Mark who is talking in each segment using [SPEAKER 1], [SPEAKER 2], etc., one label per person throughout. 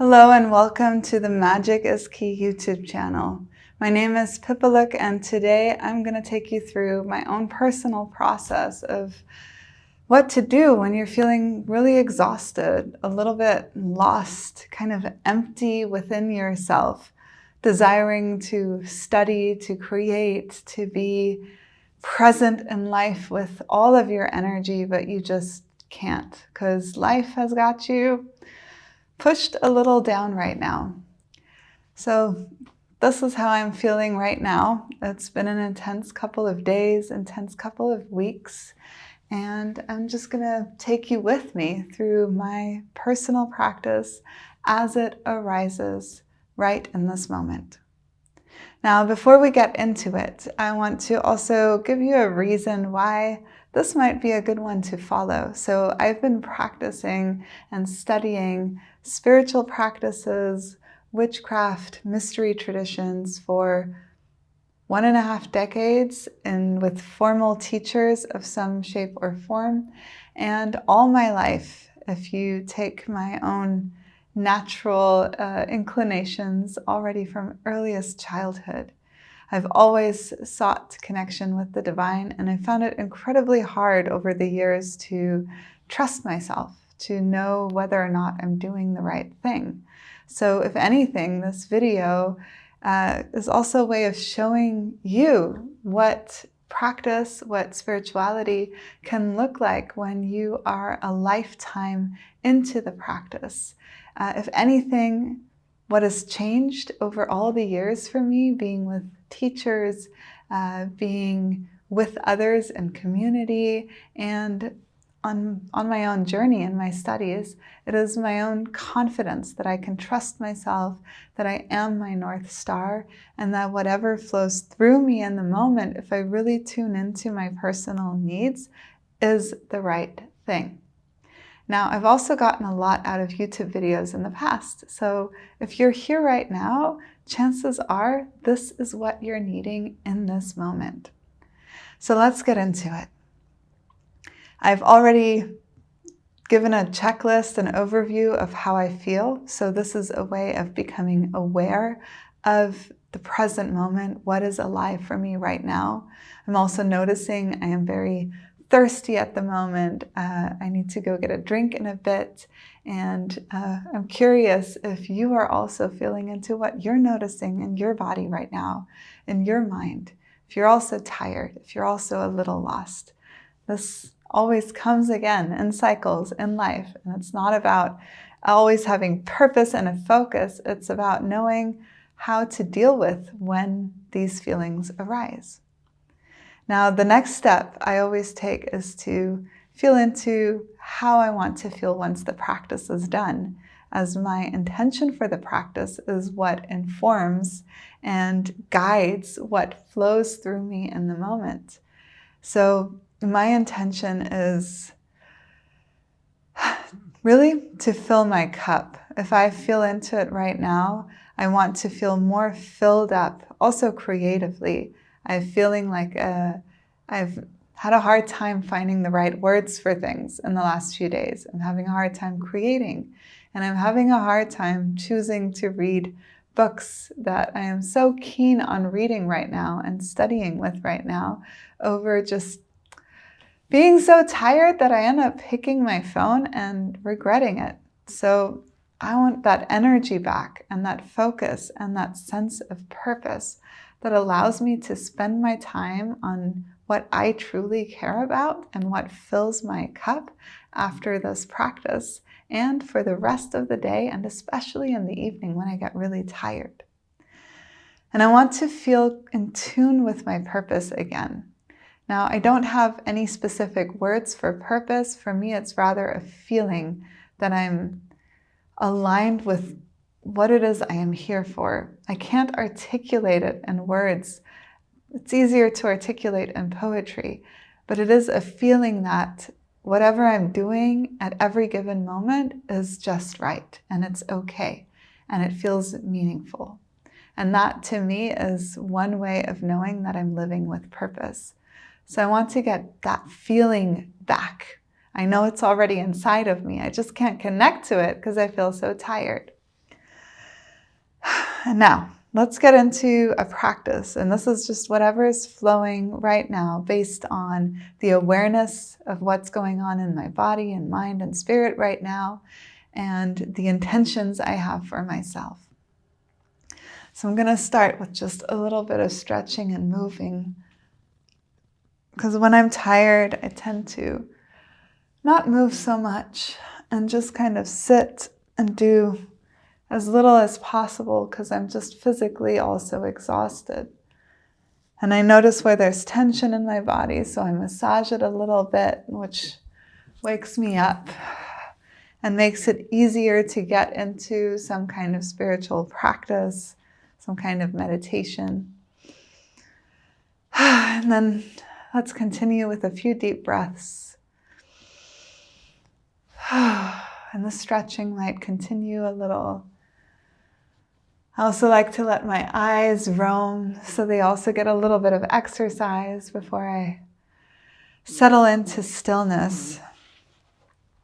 [SPEAKER 1] Hello and welcome to the Magic is Key YouTube channel. My name is Pipaluk and today I'm going to take you through my own personal process of what to do when you're feeling really exhausted, a little bit lost, kind of empty within yourself, desiring to study, to create, to be present in life with all of your energy, but you just can't because life has got you pushed a little down right now. So this is how I'm feeling right now. It's been an intense couple of days, intense couple of weeks, and I'm just gonna take you with me through my personal practice as it arises right in this moment. Now, before we get into it, I want to also give you a reason why this might be a good one to follow. So I've been practicing and studying spiritual practices, witchcraft, mystery traditions for 1.5 decades and with formal teachers of some shape or form. And all my life, if you take my own natural inclinations already from earliest childhood, I've always sought connection with the divine, and I found it incredibly hard over the years to trust myself, to know whether or not I'm doing the right thing. So if anything, this video is also a way of showing you what practice, what spirituality can look like when you are a lifetime into the practice. If anything, what has changed over all the years for me, being with teachers, being with others in community, and on my own journey in my studies, it is my own confidence that I can trust myself, that I am my North Star, and that whatever flows through me in the moment, if I really tune into my personal needs, is the right thing. Now, I've also gotten a lot out of YouTube videos in the past, so if you're here right now, chances are this is what you're needing in this moment. So let's get into it. I've already given a checklist, an overview of how I feel, so this is a way of becoming aware of the present moment, what is alive for me right now. I'm also noticing I am very thirsty at the moment. I need to go get a drink in a bit, and I'm curious if you are also feeling into what you're noticing in your body right now, in your mind, if you're also tired, if you're also a little lost. This always comes again in cycles in life, and it's not about always having purpose and a focus. It's about knowing how to deal with when these feelings arise. Now, the next step I always take is to feel into how I want to feel once the practice is done, as my intention for the practice is what informs and guides what flows through me in the moment. So my intention is really to fill my cup. If I feel into it right now, I want to feel more filled up, also creatively. I'm feeling like I've had a hard time finding the right words for things in the last few days. I'm having a hard time creating, and I'm having a hard time choosing to read books that I am so keen on reading right now and studying with right now, over just being so tired that I end up picking my phone and regretting it. So I want that energy back, and that focus, and that sense of purpose that allows me to spend my time on what I truly care about and what fills my cup after this practice, and for the rest of the day, and especially in the evening when I get really tired. And I want to feel in tune with my purpose again. Now, I don't have any specific words for purpose. For me, it's rather a feeling that I'm aligned with what it is I am here for. I can't articulate it in words. It's easier to articulate in poetry, but it is a feeling that whatever I'm doing at every given moment is just right, and it's okay, and it feels meaningful. And that, to me, is one way of knowing that I'm living with purpose. So I want to get that feeling back. I know it's already inside of me. I just can't connect to it because I feel so tired. And now, let's get into a practice. And this is just whatever is flowing right now based on the awareness of what's going on in my body and mind and spirit right now, and the intentions I have for myself. So I'm going to start with just a little bit of stretching and moving. Because when I'm tired, I tend to not move so much and just kind of sit and do as little as possible because I'm just physically also exhausted. And I notice where there's tension in my body, so I massage it a little bit, which wakes me up and makes it easier to get into some kind of spiritual practice, some kind of meditation. And then let's continue with a few deep breaths. And the stretching might continue a little. I also like to let my eyes roam so they also get a little bit of exercise before I settle into stillness.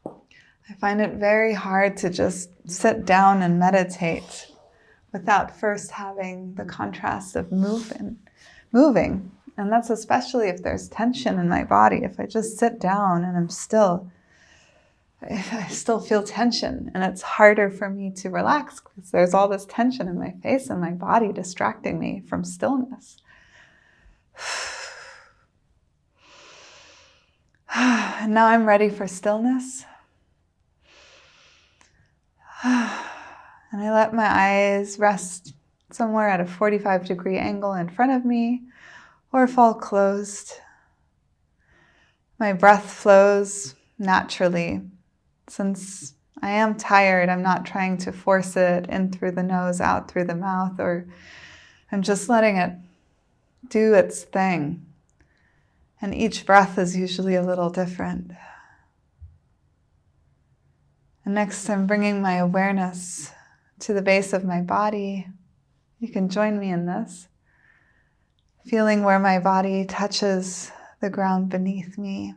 [SPEAKER 1] I find it very hard to just sit down and meditate without first having the contrast of moving. And that's especially if there's tension in my body. If I just sit down and I still feel tension, and it's harder for me to relax because there's all this tension in my face and my body distracting me from stillness. And now I'm ready for stillness. And I let my eyes rest somewhere at a 45-degree angle in front of me or fall closed. My breath flows naturally. Since I am tired, I'm not trying to force it in through the nose, out through the mouth, or I'm just letting it do its thing. And each breath is usually a little different. And next, I'm bringing my awareness to the base of my body. You can join me in this. Feeling where my body touches the ground beneath me.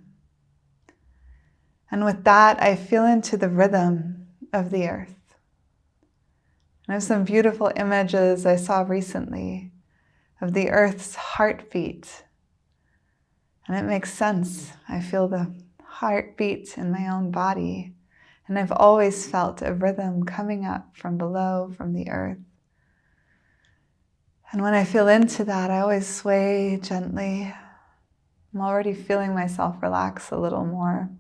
[SPEAKER 1] And with that, I feel into the rhythm of the earth. And I have some beautiful images I saw recently of the earth's heartbeat. And it makes sense. I feel the heartbeat in my own body. And I've always felt a rhythm coming up from below, from the earth. And when I feel into that, I always sway gently. I'm already feeling myself relax a little more.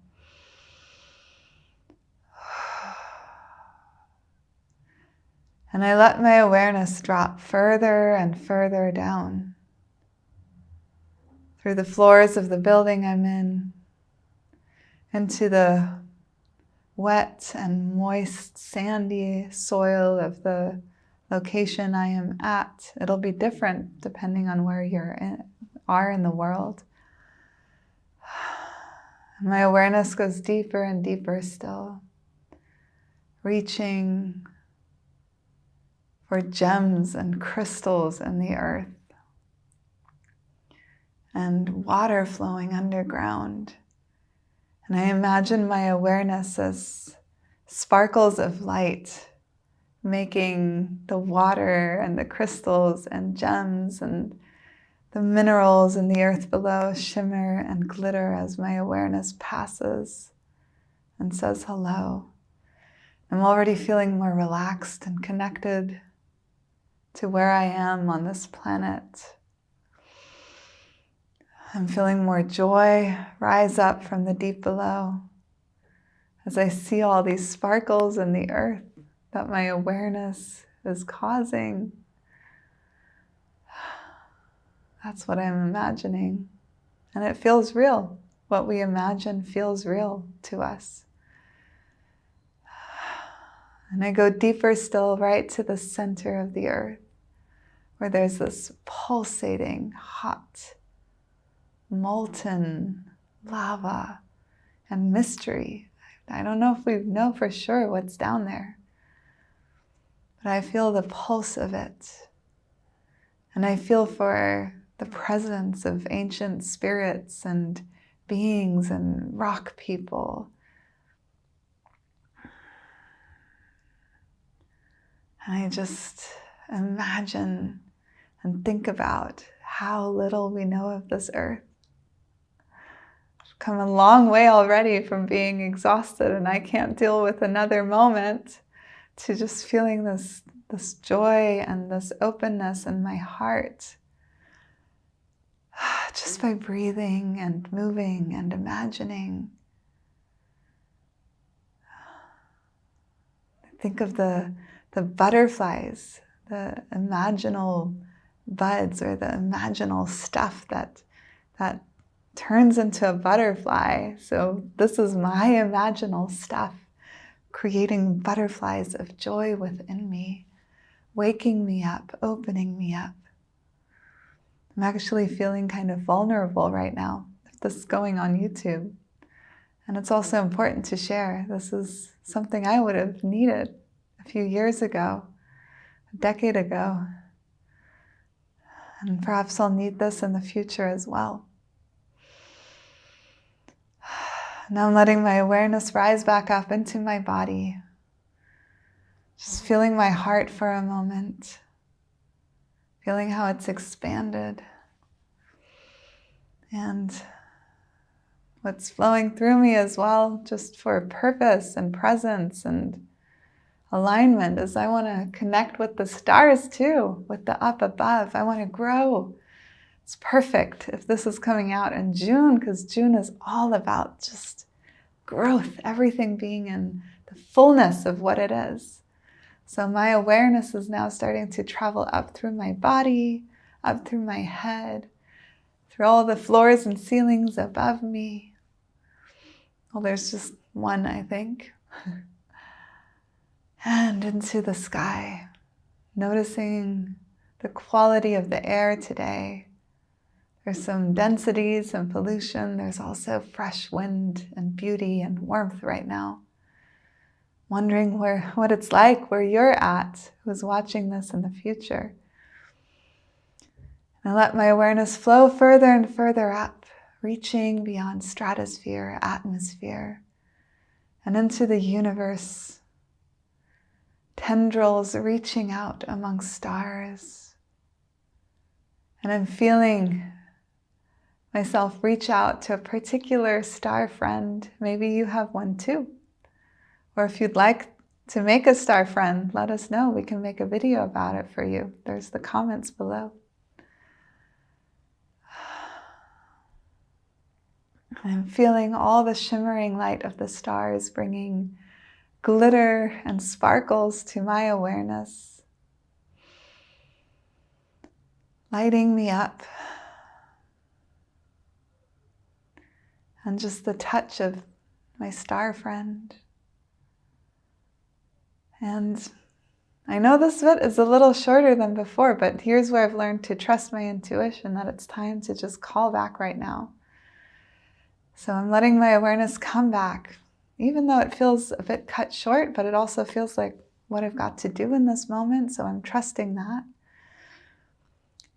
[SPEAKER 1] And I let my awareness drop further and further down through the floors of the building I'm in, into the wet and moist, sandy soil of the location I am at. It'll be different depending on where you are in the world. My awareness goes deeper and deeper still, reaching for gems and crystals in the earth and water flowing underground. And I imagine my awareness as sparkles of light, making the water and the crystals and gems and the minerals in the earth below shimmer and glitter as my awareness passes and says hello. I'm already feeling more relaxed and connected to where I am on this planet. I'm feeling more joy rise up from the deep below as I see all these sparkles in the earth that my awareness is causing. That's what I'm imagining. And it feels real. What we imagine feels real to us. And I go deeper still, right to the center of the earth, where there's this pulsating, hot, molten lava and mystery. I don't know if we know for sure what's down there, but I feel the pulse of it. And I feel for the presence of ancient spirits and beings and rock people. And I just imagine and think about how little we know of this earth. We've come a long way already from being exhausted and I can't deal with another moment, to just feeling this joy and this openness in my heart, just by breathing and moving and imagining. Think of the butterflies, the imaginal buds or the imaginal stuff that turns into a butterfly. So this is my imaginal stuff, creating butterflies of joy within me, waking me up, opening me up. I'm actually feeling kind of vulnerable right now, if this is going on YouTube. And it's also important to share. This is something I would have needed a few years ago, a decade ago. And perhaps I'll need this in the future as well. Now I'm letting my awareness rise back up into my body. Just feeling my heart for a moment. Feeling how it's expanded. And what's flowing through me as well, just for purpose and presence and alignment, is I want to connect with the stars too, with the up above. I want to grow. It's perfect if this is coming out in June, because June is all about just growth, everything being in the fullness of what it is. So my awareness is now starting to travel up through my body, up through my head, through all the floors and ceilings above me. Well, there's just one, I think. And into the sky, noticing the quality of the air today. There's some density, some pollution. There's also fresh wind and beauty and warmth right now. Wondering what it's like where you're at, who's watching this in the future. And I let my awareness flow further and further up, reaching beyond stratosphere, atmosphere, and into the universe. Tendrils reaching out among stars. And I'm feeling myself reach out to a particular star friend. Maybe you have one too. Or if you'd like to make a star friend, let us know. We can make a video about it for you. There's the comments below. I'm feeling all the shimmering light of the stars bringing glitter and sparkles to my awareness, lighting me up. And just the touch of my star friend. And I know this bit is a little shorter than before, but here's where I've learned to trust my intuition, that it's time to just call back right now. So I'm letting my awareness come back, even though it feels a bit cut short, but it also feels like what I've got to do in this moment, so I'm trusting that.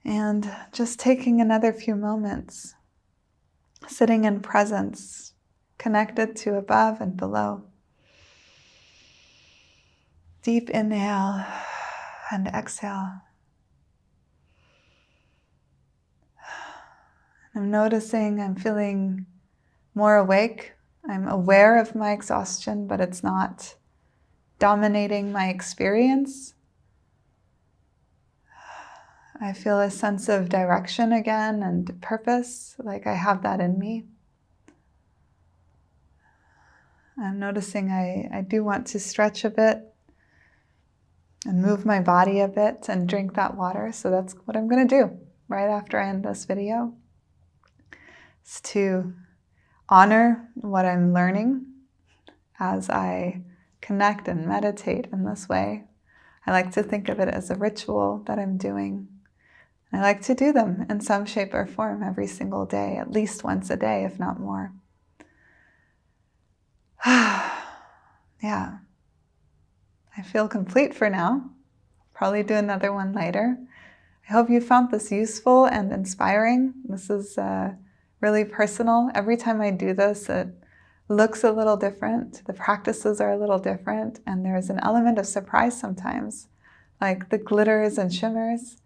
[SPEAKER 1] And just taking another few moments, sitting in presence, connected to above and below. Deep inhale and exhale. I'm noticing I'm feeling more awake. I'm aware of my exhaustion, but it's not dominating my experience. I feel a sense of direction again and purpose, like I have that in me. I'm noticing I do want to stretch a bit and move my body a bit and drink that water. So that's what I'm going to do right after I end this video. Is to honor what I'm learning as I connect and meditate in this way. I like to think of it as a ritual that I'm doing. I like to do them in some shape or form every single day, at least once a day, if not more. Yeah. I feel complete for now. Probably do another one later. I hope you found this useful and inspiring. This is really personal. Every time I do this, it looks a little different. The practices are a little different, and there's an element of surprise sometimes. like the glitters and shimmers.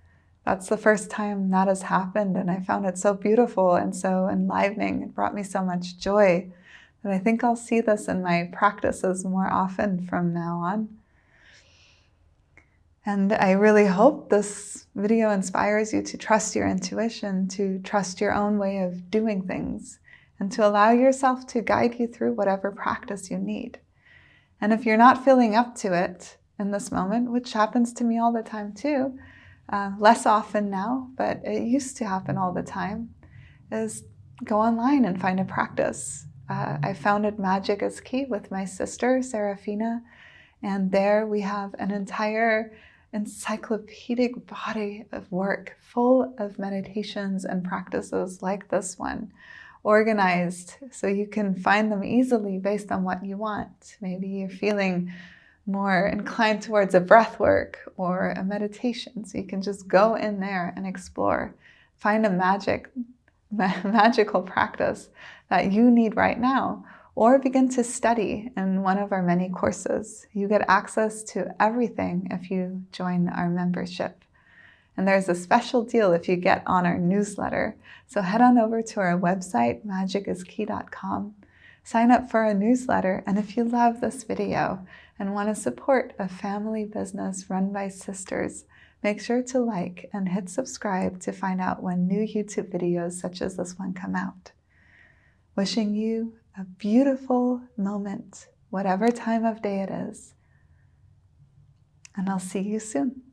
[SPEAKER 1] That's the first time that has happened, and I found it so beautiful and so enlivening. It brought me so much joy that I think I'll see this in my practices more often from now on. And I really hope this video inspires you to trust your intuition, to trust your own way of doing things, and to allow yourself to guide you through whatever practice you need. And if you're not feeling up to it in this moment, which happens to me all the time too, less often now, but it used to happen all the time, is go online and find a practice. I founded Magic is Key with my sister, Serafina, and there we have an entire encyclopedic body of work full of meditations and practices like this one, organized so you can find them easily based on what you want. Maybe you're feeling more inclined towards a breath work or a meditation, so you can just go in there and explore. Find a magical practice that you need right now, or begin to study in one of our many courses. You get access to everything if you join our membership. And there's a special deal if you get on our newsletter. So head on over to our website, magiciskey.com, sign up for our newsletter, and if you love this video and want to support a family business run by sisters, make sure to like and hit subscribe to find out when new YouTube videos such as this one come out. Wishing you a beautiful moment, whatever time of day it is, and I'll see you soon.